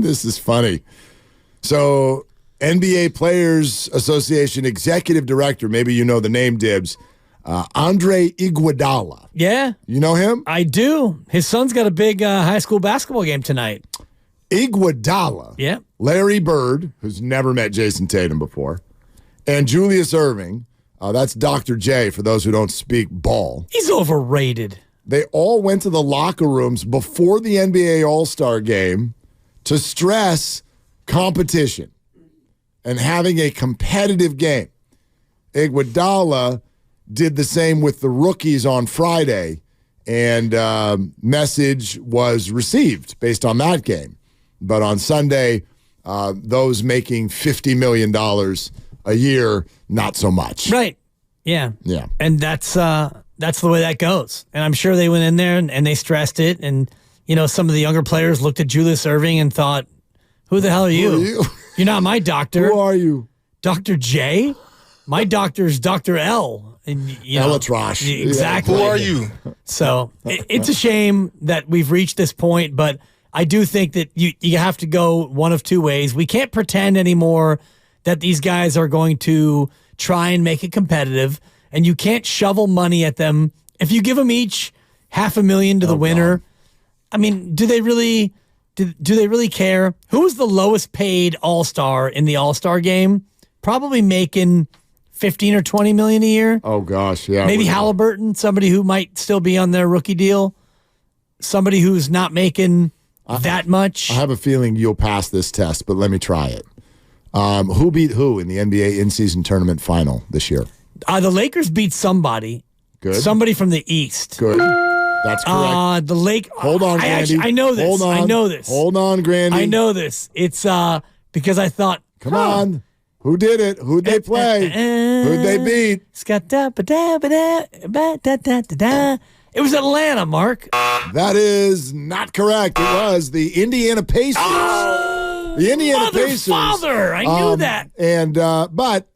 This is funny. So, NBA Players Association Executive Director, maybe you know the name, Dibs, Andre Iguodala. Yeah. You know him? I do. His son's got a big high school basketball game tonight. Iguodala. Yeah. Larry Bird, who's never met Jason Tatum before, and Julius Erving. That's Dr. J for those who don't speak ball. He's overrated. They all went to the locker rooms before the NBA All-Star game to stress competition and having a competitive game. Iguodala did the same with the rookies on Friday, and message was received based on that game. But on Sunday, those making $50 million a year, not so much. Right. Yeah. Yeah. And that's the way that goes. And I'm sure they went in there and they stressed it. And, some of the younger players looked at Julius Erving and thought, who the hell are you? Who are you? You're not my doctor. Who are you? Dr. J? My doctor's Dr. L. And, Elatrosh. Exactly. Who are you? So it's a shame that we've reached this point, but I do think that you have to go one of two ways. We can't pretend anymore that these guys are going to try and make it competitive, and you can't shovel money at them. If you give them each $500,000 to the winner, I mean, do they really care? Who was the lowest paid All-Star in the All-Star game? Probably making $15 or $20 million a year. Oh gosh, yeah. Maybe Halliburton, somebody who might still be on their rookie deal. Somebody who's not making that much. I have a feeling you'll pass this test, but let me try it. Who beat who in the NBA in-season tournament final this year? The Lakers beat somebody. Good. Somebody from the East. Good. That's correct. Hold on, Grandy. I know this. Hold on. I know this. Hold on, Grandy. I know this. It's because I thought, Come on. Who did it? Who'd they play? Who'd they beat? It was Atlanta, Mark. That is not correct. It was the Indiana Pacers. Oh, the Indiana Pacers. Father, I knew that. And but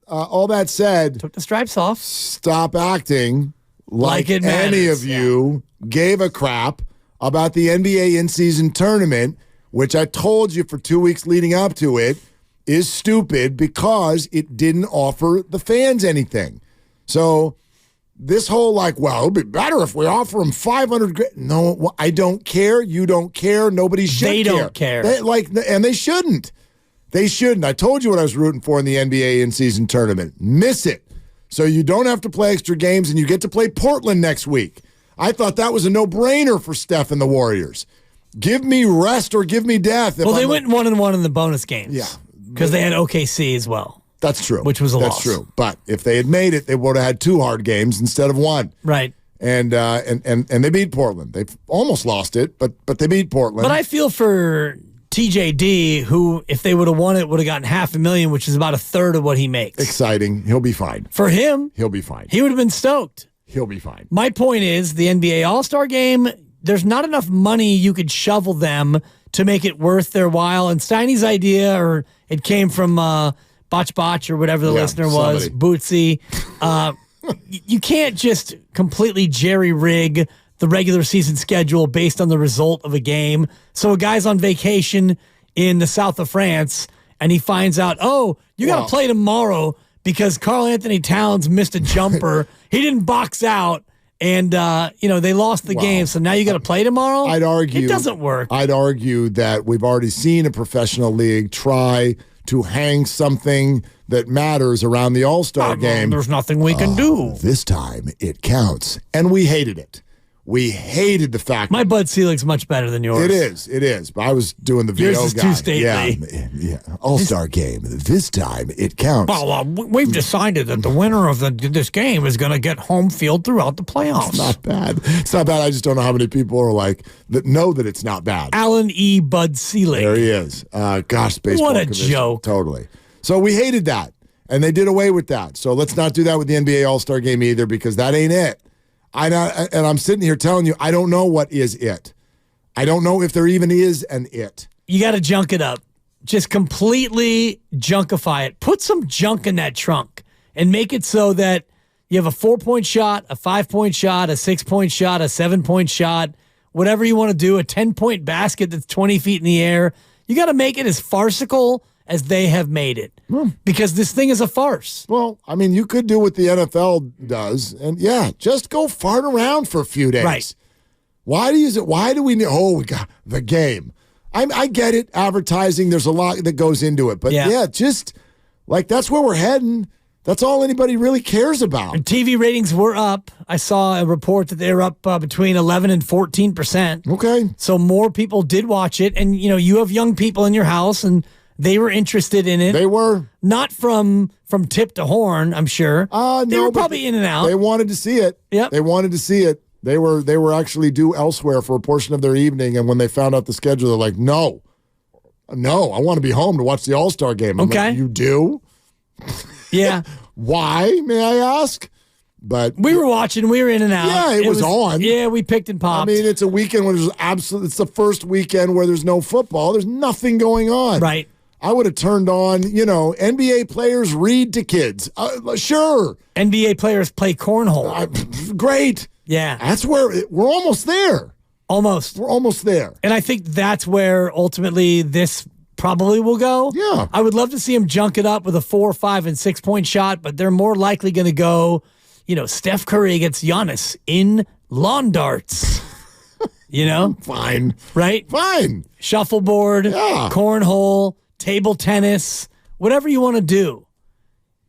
all that said, Took the stripes off. Stop acting like it any matters. of you gave a crap about the NBA in-season tournament, which I told you for 2 weeks leading up to it is stupid because it didn't offer the fans anything. So this whole it'd be better if we offer them $500,000. No, I don't care. You don't care. Nobody should They care. don't care. And they shouldn't. They shouldn't. I told you what I was rooting for in the NBA in-season tournament. Miss it. So you don't have to play extra games and you get to play Portland next week. I thought that was a no-brainer for Steph and the Warriors. Give me rest or give me death. Well, they went 1-1 in the bonus games. Yeah. Because they had OKC as well. That's true. Which was a That's loss. true. But if they had made it, they would have had 2 hard games instead of 1. Right. And they beat Portland. They almost lost it, but they beat Portland. But I feel for TJD, who, if they would have won it, would have gotten $500,000, which is about a third of what he makes. Exciting. He'll be fine. For him, He'll be fine. he would have been stoked. He'll be fine. My point is, the NBA All-Star Game, there's not enough money you could shovel them to make it worth their while. And Steiny's idea, or it came from Botch or whatever the listener was, Bootsy. You can't just completely jerry-rig the regular season schedule based on the result of a game. So a guy's on vacation in the south of France, and he finds out, you got to play tomorrow because Karl Anthony Towns missed a jumper. He didn't box out. And, they lost the game, so now you got to play tomorrow? I'd argue. It doesn't work. I'd argue that we've already seen a professional league try to hang something that matters around the All-Star game. There's nothing we can do. This time it counts. And we hated it. We hated the fact My Bud Selig's much better than yours. It is. But I was doing the Yours VO is guy. too stately. Yeah. All-Star game. This time it counts. Well, we've decided that the winner of this game is going to get home field throughout the playoffs. It's not bad. It's not bad. I just don't know how many people are that know that it's not bad. Alan E. Bud Selig. There he is. Gosh, baseball What a commission. joke. Totally. So we hated that, and they did away with that. So let's not do that with the NBA All-Star game either, because that ain't it. And I'm sitting here telling you, I don't know what is it. I don't know if there even is an it. You got to junk it up. Just completely junkify it. Put some junk in that trunk and make it so that you have a 4-point shot, a 5-point shot, a 6-point shot, a 7-point shot, whatever you want to do, a 10-point basket that's 20 feet in the air. You got to make it as farcical as they have made it because this thing is a farce. Well, I mean, you could do what the NFL does, and just go fart around for a few days. Right. Why do we need? Oh, we got the game. I get it. Advertising, there's a lot that goes into it, but just like that's where we're heading. That's all anybody really cares about. And TV ratings were up. I saw a report that they were up between 11 and 14%. Okay. So more people did watch it. And, you have young people in your house, and they were interested in it. They were. Not from tip to horn, I'm sure. They were probably in and out. They wanted to see it. Yep. They wanted to see it. They were actually due elsewhere for a portion of their evening. And when they found out the schedule, they're like, no, I want to be home to watch the All-Star game. I'm okay. Like, you do? Yeah. Why, may I ask? But we were watching. We were in and out. Yeah, it was on. Yeah, we picked and popped. I mean, it's a weekend where it's the first weekend where there's no football. There's nothing going on. Right. I would have turned on, NBA players read to kids. Sure. NBA players play cornhole. Great. Yeah. That's where we're almost there. Almost. We're almost there. And I think that's where ultimately this probably will go. Yeah. I would love to see him junk it up with a 4, 5, and 6 point shot, but they're more likely going to go, Steph Curry against Giannis in lawn darts. Fine. Right? Fine. Shuffleboard, cornhole, table tennis, whatever you want to do.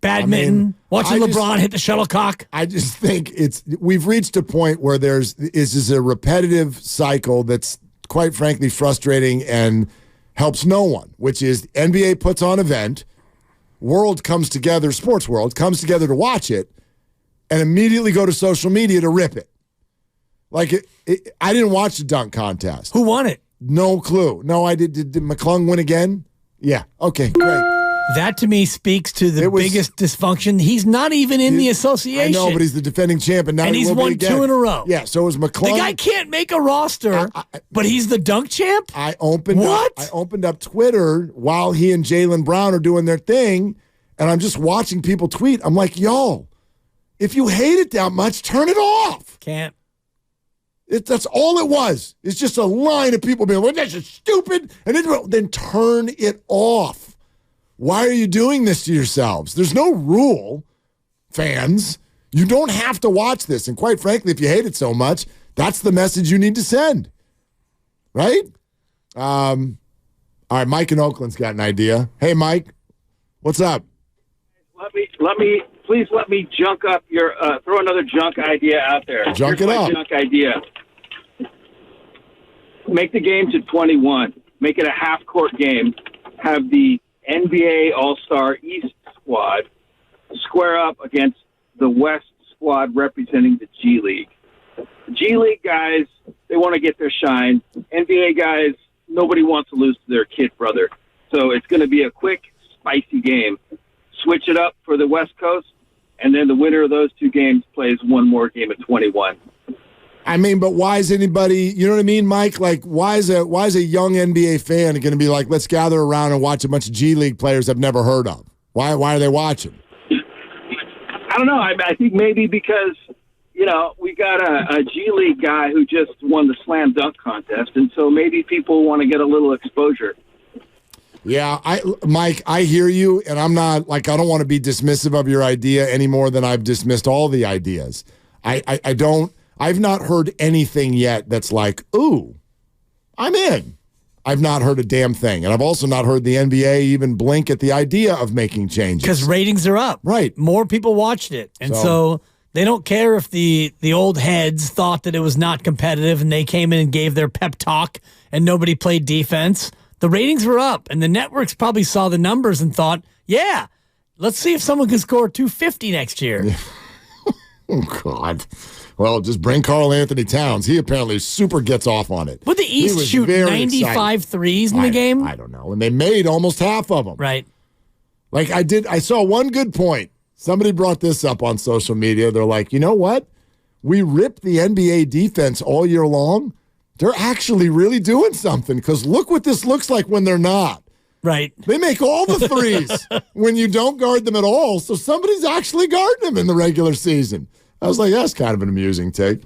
Badminton, watching LeBron hit the shuttlecock. I just think we've reached a point where is a repetitive cycle that's quite frankly frustrating and helps no one, which is NBA puts on an event, sports world comes together to watch it, and immediately go to social media to rip it. Like, I didn't watch the dunk contest. Who won it? No clue. No, I did. Did McClung win again? Yeah. Okay, great. That to me speaks to the biggest dysfunction. He's not even in the association. I know, but he's the defending champ, and now he's will won be again. 2 in a row. Yeah, so is McClung. The guy can't make a roster, but he's the dunk champ? I opened up Twitter while he and Jaylen Brown are doing their thing, and I'm just watching people tweet. I'm like, yo, if you hate it that much, turn it off. Can't. That's all it was. It's just a line of people being like, that's just stupid, and then turn it off. Why are you doing this to yourselves? There's no rule, fans. You don't have to watch this. And quite frankly, if you hate it so much, that's the message you need to send. Right? All right, Mike in Oakland's got an idea. Hey, Mike, what's up? Please let me junk up throw another junk idea out there. Junk it up. Junk idea. Make the game to 21. Make it a half-court game. Have the NBA All-Star East squad square up against the West squad representing the G League. The G League guys, they want to get their shine. NBA guys, nobody wants to lose to their kid brother. So it's going to be a quick, spicy game. Switch it up for the West Coast, and then the winner of those 2 games plays one more game at 21. I mean, but why is anybody, you know what I mean, Mike? Like, why is a young NBA fan going to be like, let's gather around and watch a bunch of G League players I've never heard of? Why are they watching? I don't know. I think maybe because, we got a G League guy who just won the slam dunk contest, and so maybe people want to get a little exposure. Yeah, Mike, I hear you, and I'm not, I don't want to be dismissive of your idea any more than I've dismissed all the ideas. I've not heard anything yet that's like, ooh, I'm in. I've not heard a damn thing. And I've also not heard the NBA even blink at the idea of making changes. Because ratings are up. Right. More people watched it. And so they don't care if the old heads thought that it was not competitive and they came in and gave their pep talk and nobody played defense. The ratings were up. And the networks probably saw the numbers and thought, yeah, let's see if someone can score 250 next year. Yeah. Oh, God. Well, just bring Karl Anthony Towns. He apparently super gets off on it. Would the East shoot 95 threes in the game? I don't know. And they made almost half of them. Right. Like I saw one good point. Somebody brought this up on social media. They're like, you know what? We rip the NBA defense all year long. They're actually really doing something because look what this looks like when they're not. Right. They make all the threes when you don't guard them at all. So somebody's actually guarding them in the regular season. I was like, that's kind of an amusing take.